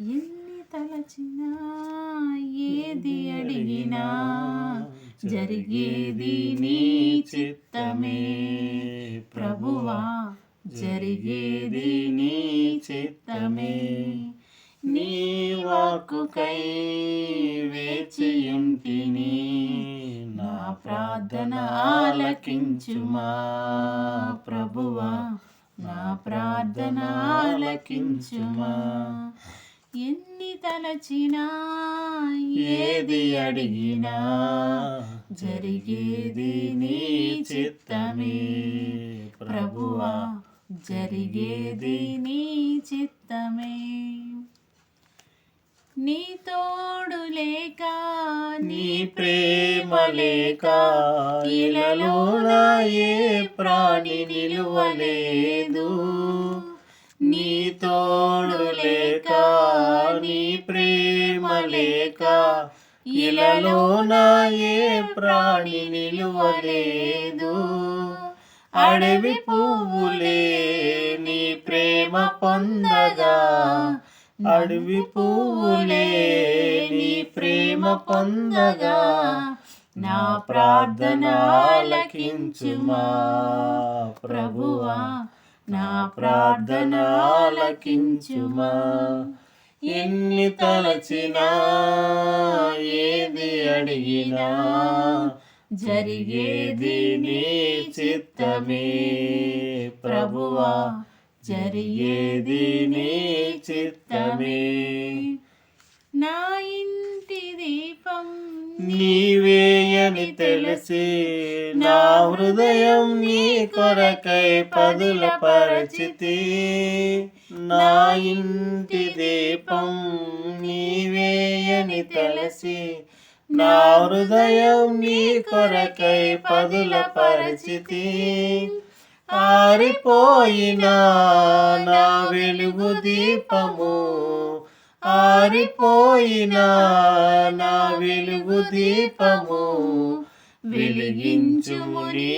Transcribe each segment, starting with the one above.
ఎన్ని తలచినా ఏది అడిగినా జరిగేది నీ చిత్తమే ప్రభువా, జరిగేది నీ చిత్తమే. నీ వాక్కుకై వేచియుంటిని, నా ప్రార్థన ఆలకించుమా ప్రభువా, నా ప్రార్థన ఆలకించుమా. ఎన్ని తలచినా ఏది అడిగినా జరిగేది నీ చిత్తమే ప్రభువా, జరిగేది నీ చిత్తమే. నీ తోడు లేక నీ ప్రేమ లేక ఇలలోన ఏ ప్రాణి నిలువలేదు. నీ తోడు లేక నీ ప్రేమ లేక ఇలలోన ఏ ప్రాణి నిలువలేదు. అడవి పువ్వులే నీ ప్రేమ పొందగా, అడవి పువ్వులే నీ ప్రేమ పొందగా, నా ప్రార్థన ఆలకించుమా ప్రభువా, నా ప్రార్థన ఆలకించుమా. ఎన్ని తలచినా ఏది అడిగినా జరిగేది నీ చిత్తమే ప్రభువా, జరిగేది నీ చిత్తమే. నా ఇంటి దీపం నీవేయని తెలిసి నా హృదయం నీ కొరకై పదుల పరిచితి. నా ఇంటి దీపం నీవేయని తెలిసి నా హృదయం నీ కొరకై పదుల పరిచితి. ఆరిపోయినా నా వెలుగు దీపము, ఆరిపోయినా నా వెలుగు దీపము, వెలిగించుము నీ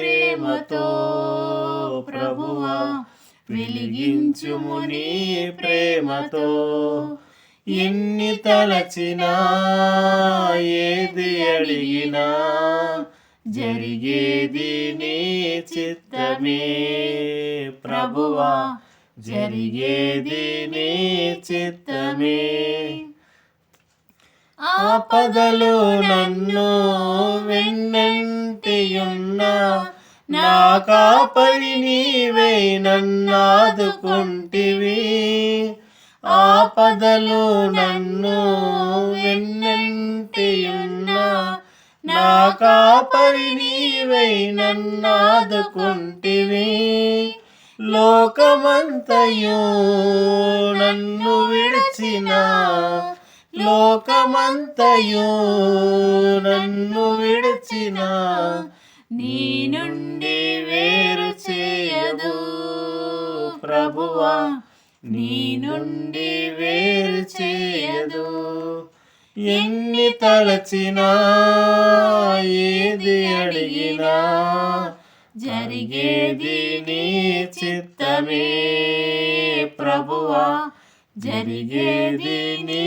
ప్రేమతో ప్రభువా, వెలిగించుము నీ ప్రేమతో. ఎన్ని తలచినా ఏది అడిగినా జరిగేది నీ చిత్తమే ప్రభువా, జరిగేది నీ చిత్తమే. ఆపదలో నన్ను వెన్నంటియున్న నా కాపరి నీవై నన్నాదుకుంటివి. ఆపదలో నన్ను వెన్నంటియున్న నా కాపరి నీవై నన్నాదుకుంటివి. లోకమంతయు నన్ను విడిచిన, లోకమంతయు నన్ను విడిచిన, నీ నుండి వేరు చేయదు ప్రభువా, నీ నుండి వేరు చేయదు. ఎన్ని తలచినా ఏది అడిగినా జరిగేది నీ చిత్తమే ప్రభువా, జరిగేది నీ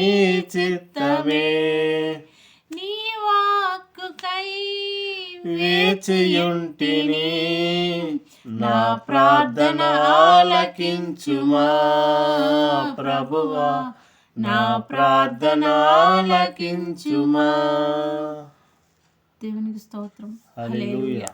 చిత్తమే. నీ వాక్కుకై వేచియుంటిని, నా ప్రార్థన ఆలకించుమా ప్రభువా, నా ప్రార్థన ఆలకించుమా. దేవునికి స్తోత్రం. హల్లెలూయా.